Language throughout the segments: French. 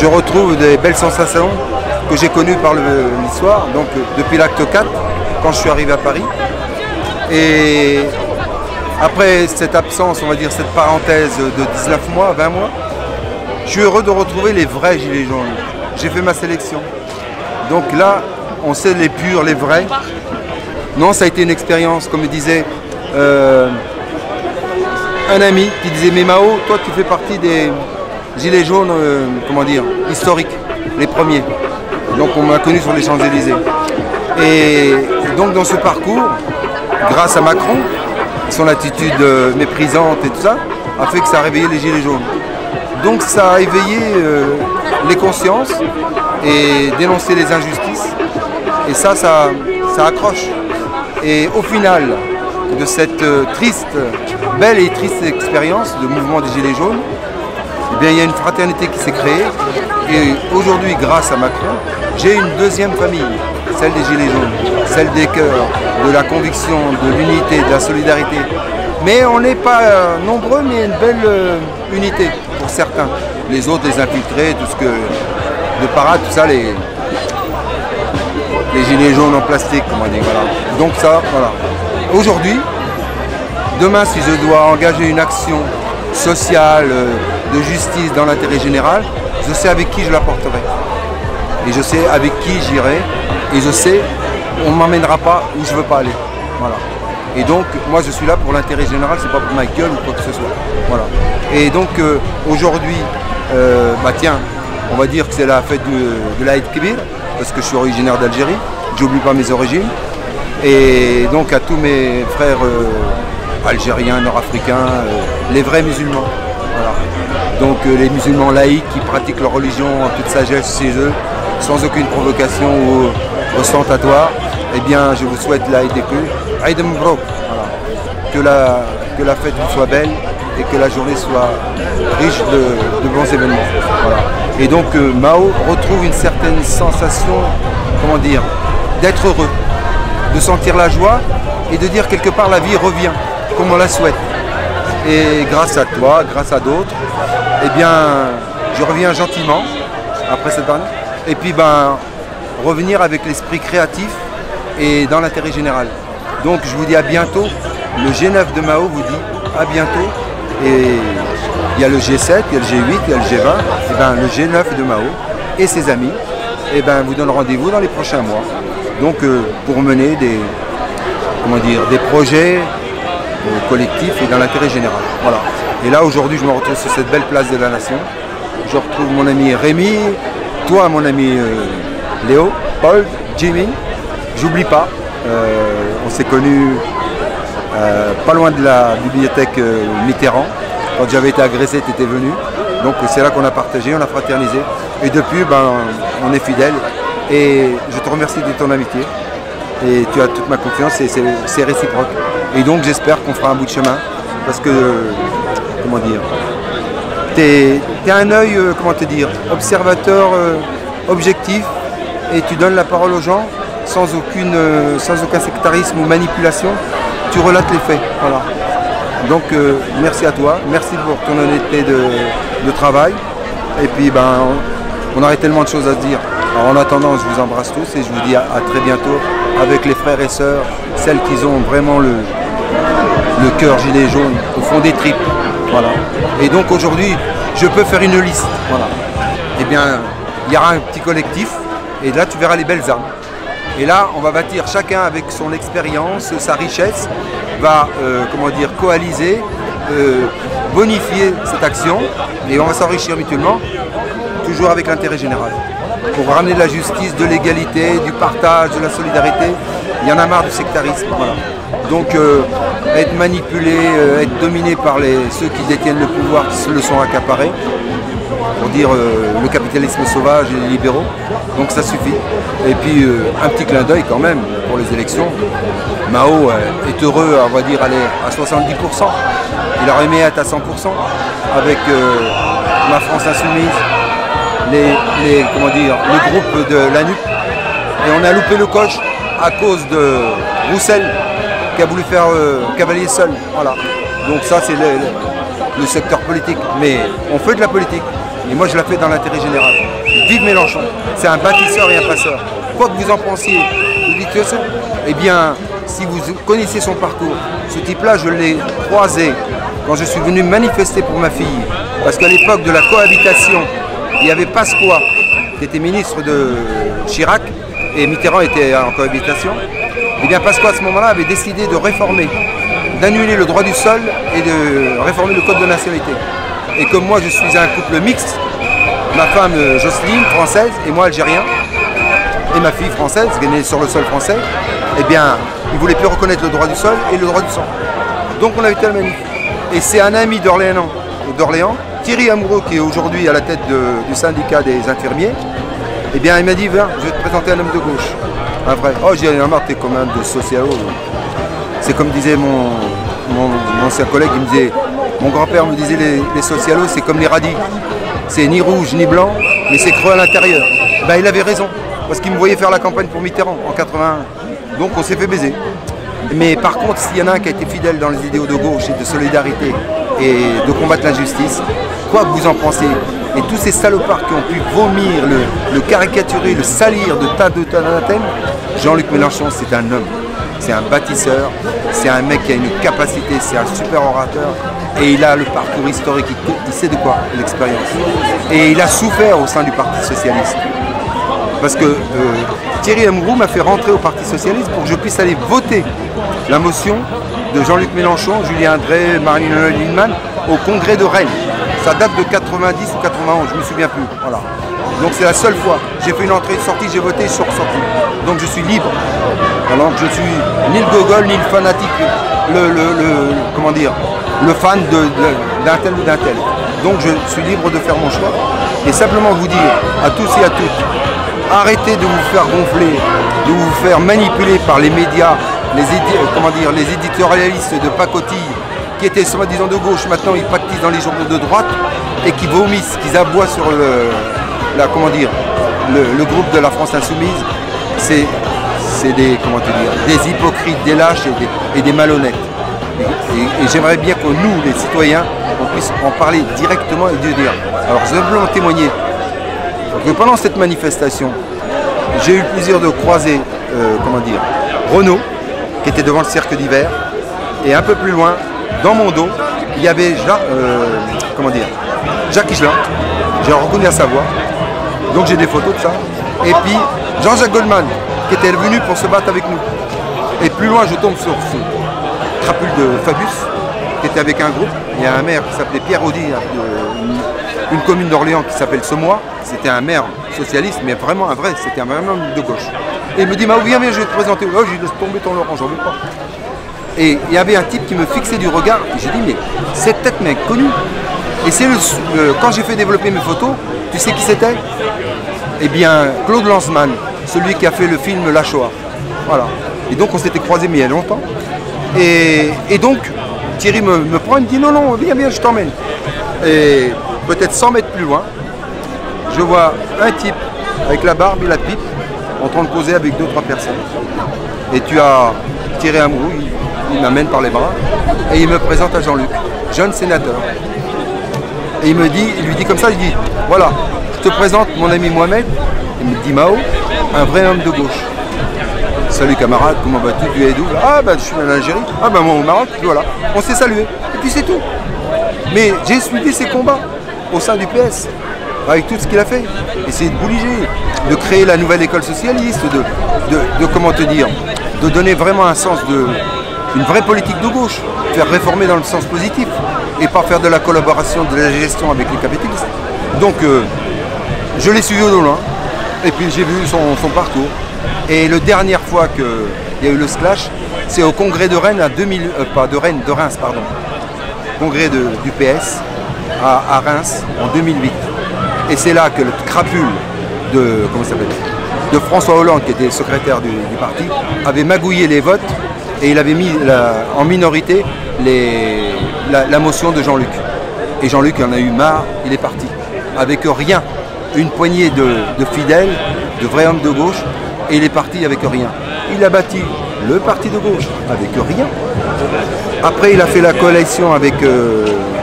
je retrouve des belles sensations que j'ai connues par l'histoire, donc depuis l'acte 4, quand je suis arrivé à Paris. Et après cette absence, on va dire cette parenthèse de 19 mois, 20 mois, je suis heureux de retrouver les vrais gilets jaunes. J'ai fait ma sélection. Donc là, on sait les purs, les vrais. Non, ça a été une expérience, comme disait un ami qui disait, mais Mao, toi tu fais partie des gilets jaunes, comment dire, historiques, les premiers. Donc on m'a connu sur les Champs-Élysées. Et donc dans ce parcours, grâce à Macron, son attitude méprisante et tout ça, a fait que ça a réveillé les gilets jaunes. Donc ça a éveillé les consciences et dénoncé les injustices. Et ça accroche. Et au final de cette belle et triste expérience de mouvement des Gilets jaunes, eh bien, il y a une fraternité qui s'est créée. Et aujourd'hui, grâce à Macron, j'ai une deuxième famille, celle des Gilets jaunes, celle des cœurs, de la conviction, de l'unité, de la solidarité. Mais on n'est pas nombreux, mais une belle unité pour certains. Les autres, les infiltrés, tout ce que... de parade, tout ça, les gilets jaunes en plastique, comme on dit, voilà. Donc ça, voilà. Aujourd'hui, demain, si je dois engager une action sociale, de justice dans l'intérêt général, je sais avec qui je la porterai. Et je sais avec qui j'irai. Et je sais, on ne m'emmènera pas où je ne veux pas aller. Voilà. Et donc, moi, je suis là pour l'intérêt général, c'est pas pour ma gueule ou quoi que ce soit. Voilà. Et donc, aujourd'hui, bah tiens, on va dire que c'est la fête de l'Aïd Kébir, parce que je suis originaire d'Algérie, j'oublie pas mes origines. Et donc à tous mes frères algériens, nord-africains, les vrais musulmans. Voilà. Donc les musulmans laïcs qui pratiquent leur religion en toute sagesse chez eux, sans aucune provocation ou ostentatoire, eh bien je vous souhaite l'Aïd Kébir, Aïd Mbrouk. Voilà. Que la fête vous soit belle et que la journée soit riche de bons événements. Voilà. Et donc Mao retrouve une certaine sensation, comment dire, d'être heureux, de sentir la joie et de dire quelque part la vie revient comme on la souhaite. Et grâce à toi, grâce à d'autres, eh bien je reviens gentiment après cette année. Et puis ben revenir avec l'esprit créatif et dans l'intérêt général. Donc je vous dis à bientôt. Le G9 de Mao vous dit à bientôt. Et il y a le G7, il y a le G8, il y a le G20. Et ben le G9 de Mao et ses amis et ben, vous donne rendez-vous dans les prochains mois. Donc pour mener des projets collectifs et dans l'intérêt général. Voilà. Et là aujourd'hui je me retrouve sur cette belle place de la Nation. Je retrouve mon ami Rémi, toi mon ami Léo, Paul, Jimmy. J'oublie pas, on s'est connus pas loin de la bibliothèque Mitterrand. Quand j'avais été agressé, tu étais venu. Donc c'est là qu'on a partagé, on a fraternisé. Et depuis, ben, on est fidèles. Et je te remercie de ton amitié. Et tu as toute ma confiance et c'est réciproque. Et donc j'espère qu'on fera un bout de chemin. Parce que, comment dire, t'es un œil, comment te dire, observateur objectif. Et tu donnes la parole aux gens sans aucun sectarisme ou manipulation. Tu relates les faits. Voilà. Donc merci à toi, merci pour ton honnêteté de travail. Et puis ben, on aurait tellement de choses à se dire. Alors en attendant, je vous embrasse tous et je vous dis à très bientôt avec les frères et sœurs, celles qui ont vraiment le cœur gilet jaune au fond des tripes. Voilà. Et donc aujourd'hui, je peux faire une liste. Voilà. Eh bien, il y aura un petit collectif et là tu verras les belles armes. Et là, on va bâtir chacun avec son expérience, sa richesse, va comment dire, coaliser, bonifier cette action et on va s'enrichir mutuellement, toujours avec l'intérêt général. Pour ramener de la justice, de l'égalité, du partage, de la solidarité, il y en a marre du sectarisme. Voilà. Donc être manipulé, être dominé par ceux qui détiennent le pouvoir, qui se le sont accaparés, pour dire le capitalisme sauvage et les libéraux, donc ça suffit. Et puis un petit clin d'œil quand même pour les élections. Mao est heureux, on va dire, aller à 70%. Il aurait aimé être à 100% avec la France Insoumise, le groupe de l'ANUP. Et on a loupé le coche à cause de Roussel qui a voulu faire cavalier seul. Voilà. Donc ça c'est le secteur politique. Mais on fait de la politique. Et moi je la fais dans l'intérêt général. Vive Mélenchon. C'est un bâtisseur et un passeur. Quoi que vous en pensiez, vous dites que ça. Eh bien, si vous connaissez son parcours, ce type-là, je l'ai croisé quand je suis venu manifester pour ma fille. Parce qu'à l'époque de la cohabitation, il y avait Pasqua, qui était ministre de Chirac, et Mitterrand était en cohabitation. Eh bien, Pasqua, à ce moment-là, avait décidé de réformer, d'annuler le droit du sol et de réformer le code de nationalité. Et comme moi, je suis un couple mixte, ma femme Jocelyne, française, et moi, algérien, et ma fille française, qui est née sur le sol français, eh bien, ils ne voulaient plus reconnaître le droit du sol et le droit du sang. Donc on a eu tel manif. Et c'est un ami d'Orléans, Thierry Amoureux, qui est aujourd'hui à la tête du syndicat des infirmiers, eh bien, il m'a dit, viens, je vais te présenter un homme de gauche. Un vrai. Oh, j'ai dit, marre, t'es comme un de socialo. C'est comme disait mon ancien collègue, il me disait, mon grand-père me disait, les socialos, c'est comme les radis. C'est ni rouge ni blanc, mais c'est creux à l'intérieur. Ben, il avait raison, parce qu'il me voyait faire la campagne pour Mitterrand en 81. Donc on s'est fait baiser. Mais par contre, s'il y en a un qui a été fidèle dans les idéaux de gauche et de solidarité et de combattre l'injustice, quoi que vous en pensez, et tous ces salopards qui ont pu vomir, le caricaturer, le salir de tas d'anathèmes, Jean-Luc Mélenchon, c'est un homme, c'est un bâtisseur, c'est un mec qui a une capacité, c'est un super orateur, et il a le parcours historique, il sait de quoi, l'expérience. Et il a souffert au sein du Parti Socialiste. Parce que Thierry Amoureux m'a fait rentrer au Parti Socialiste pour que je puisse aller voter la motion de Jean-Luc Mélenchon, Julien Drey, Marine Lindman au congrès de Rennes. Ça date de 90 ou 91, je ne me souviens plus. Voilà. Donc c'est la seule fois. J'ai fait une entrée, une sortie, j'ai voté, je suis ressorti. Donc je suis libre. Alors que je suis ni le gogol, ni le fanatique, comment dire, le fan d'un tel ou d'un tel. Donc je suis libre de faire mon choix. Et simplement vous dire à tous et à toutes, arrêtez de vous faire gonfler, de vous faire manipuler par les médias, les éditorialistes de pacotille qui étaient soi-disant de gauche, maintenant ils pactisent dans les journaux de droite et qui vomissent, qui aboient sur le groupe de la France Insoumise. C'est des hypocrites, des lâches et des malhonnêtes. Et j'aimerais bien que nous, les citoyens, on puisse en parler directement et de dire. Alors je veux simplement témoigner que pendant cette manifestation, j'ai eu le plaisir de croiser Renaud, qui était devant le cirque d'hiver, et un peu plus loin, dans mon dos, il y avait Jacques Higelin. J'ai reconnu à sa voix, donc j'ai des photos de ça. Et puis Jean-Jacques Goldman, qui était venu pour se battre avec nous. Et plus loin, je tombe sur ce crapule de Fabius, qui était avec un groupe. Il y a un maire qui s'appelait Pierre Audy, une commune d'Orléans qui s'appelle Semois. C'était un maire socialiste, mais vraiment un vrai, c'était un vrai homme de gauche. Et il me dit, viens, je vais te présenter. Oh, je laisse tomber ton Laurent, j'en veux pas. Et il y avait un type qui me fixait du regard, et j'ai dit, mais c'est peut-être mec connu. Et c'est quand j'ai fait développer mes photos, tu sais qui c'était? Eh bien, Claude Lanzmann, celui qui a fait le film La Shoah. Voilà. Et donc on s'était croisés, mais il y a longtemps. Et donc, Thierry me prend, il me dit, non, viens, je t'emmène. Et peut-être 100 mètres plus loin, je vois un type avec la barbe et la pipe en train de causer avec 2-3 personnes. Et tu as Thierry Amoureux, il m'amène par les bras et il me présente à Jean-Luc, jeune sénateur. Et il lui dit comme ça, il dit, voilà, je te présente mon ami Mohamed, il me dit Mao, un vrai homme de gauche. Salut camarade, comment vas-tu, tu es d'où? Ah je suis en Algérie, moi au Maroc, puis voilà, on s'est salué, et puis c'est tout. Mais j'ai suivi ses combats au sein du PS, avec tout ce qu'il a fait, essayer de bouliger, de créer la nouvelle école socialiste, de donner vraiment un sens une vraie politique de gauche, faire réformer dans le sens positif, et pas faire de la collaboration, de la gestion avec les capitalistes. Donc je l'ai suivi au loin, et puis j'ai vu son parcours. Et la dernière fois qu'il y a eu le clash, c'est au congrès de Rennes, de Reims, congrès du PS à Reims en 2008. Et c'est là que le crapule de François Hollande, qui était secrétaire du parti, avait magouillé les votes et il avait mis en minorité la motion de Jean-Luc. Et Jean-Luc en a eu marre, il est parti. Avec rien, une poignée de fidèles, de vrais hommes de gauche, et il est parti avec rien. Il a bâti le parti de gauche avec rien. Après, il a fait la coalition avec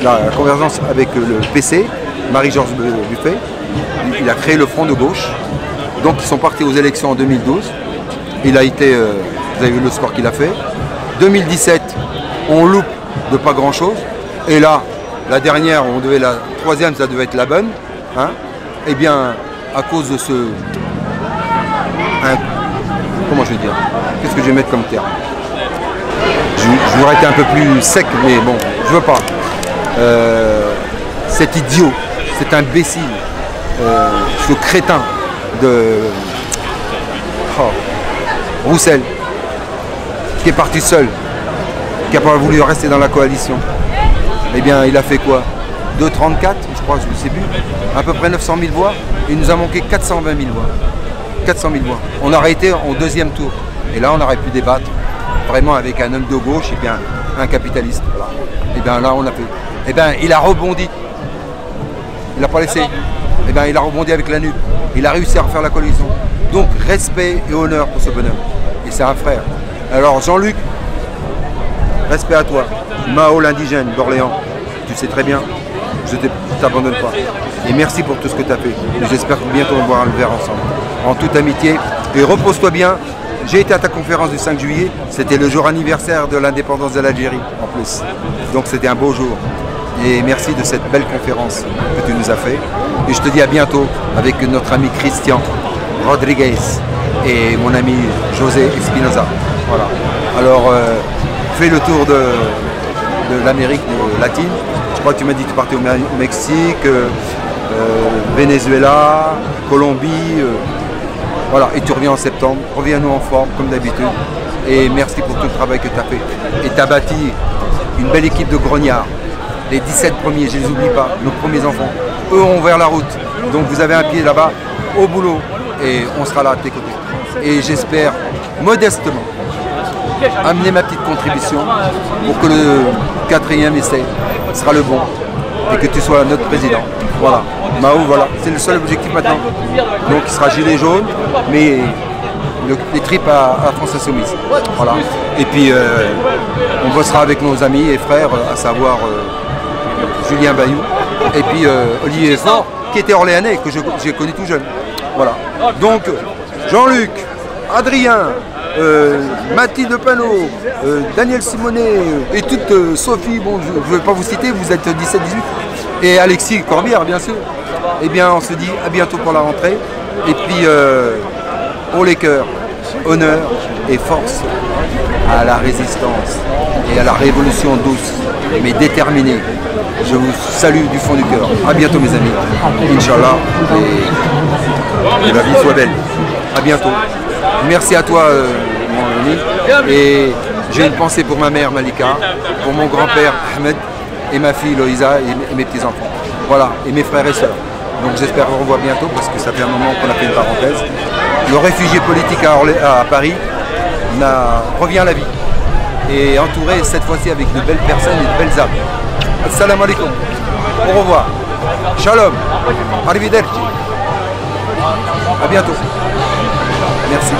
la convergence avec le PC, Marie-Georges Buffet, Il a créé le Front de gauche. Donc ils sont partis aux élections en 2012. Il a été, vous avez vu le score qu'il a fait. 2017, on loupe de pas grand chose. Et là, la dernière, la troisième, ça devait être la bonne. Hein. Eh bien, à cause de ce... comment je vais dire? Qu'est-ce que je vais mettre comme terme? Je voudrais être un peu plus sec, mais bon, je veux pas. Cet idiot, cet imbécile, ce crétin de Roussel, qui est parti seul, qui n'a pas voulu rester dans la coalition, eh bien il a fait quoi? 2,34, je crois, je ne sais plus, à peu près 900 000 voix, il nous a manqué 420 000 voix. 400 000 voix. On aurait été au deuxième tour. Et là, on aurait pu débattre vraiment avec un homme de gauche et puis un capitaliste. Voilà. Et bien là, on a fait. Et bien, il a rebondi. Il n'a pas laissé. Et bien, il a rebondi avec la nuque. Il a réussi à refaire la coalition. Donc, respect et honneur pour ce bonhomme. Et c'est un frère. Alors, Jean-Luc, respect à toi. Mao l'indigène d'Orléans. Tu sais très bien. Je ne t'abandonne pas. Et merci pour tout ce que tu as fait. J'espère que bientôt on boira un verre ensemble. En toute amitié. Et repose-toi bien. J'ai été à ta conférence du 5 juillet. C'était le jour anniversaire de l'indépendance de l'Algérie en plus. Donc c'était un beau jour. Et merci de cette belle conférence que tu nous as fait. Et je te dis à bientôt avec notre ami Christian Rodriguez et mon ami José Espinoza. Voilà. Alors fais le tour de l'Amérique latine. Je crois que tu m'as dit que tu partais au Mexique, Venezuela, Colombie, voilà, et tu reviens en septembre, reviens-nous en forme comme d'habitude, et merci pour tout le travail que tu as fait. Et tu as bâti une belle équipe de grognards, les 17 premiers, je ne les oublie pas, nos premiers enfants, eux ont ouvert la route, donc vous avez un pied là-bas, au boulot, et on sera là à tes côtés. Et j'espère, modestement, amener ma petite contribution pour que le 4e essai sera le bon et que tu sois notre président. Voilà, Mao, voilà, c'est le seul objectif maintenant. Donc il sera gilet jaune, mais les tripes à France Insoumise. Voilà. Et puis on bossera avec nos amis et frères, à savoir Julien Bayou et puis Olivier Faure, qui était orléanais, que j'ai connu tout jeune. Voilà. Donc Jean-Luc, Adrien, Mathilde Panot, Daniel Simonet et toute Sophie, bon je ne vais pas vous citer, vous êtes 17-18, et Alexis Corbière bien sûr. Eh bien on se dit à bientôt pour la rentrée, et puis haut les cœurs, honneur et force à la résistance et à la révolution douce mais déterminée. Je vous salue du fond du cœur. À bientôt mes amis, Inch'Allah, et la vie soit belle. À bientôt. Merci à toi mon ami, et j'ai une pensée pour ma mère Malika, pour mon grand-père Ahmed et ma fille Loïsa et mes petits-enfants. Voilà, et mes frères et sœurs. Donc j'espère qu'on revoit bientôt parce que ça fait un moment qu'on a fait une parenthèse. Le réfugié politique à Paris revient à la vie et entouré cette fois-ci avec de belles personnes et de belles âmes. Assalamu alaikum. Au revoir. Shalom. Arrivederci. À bientôt. Merci.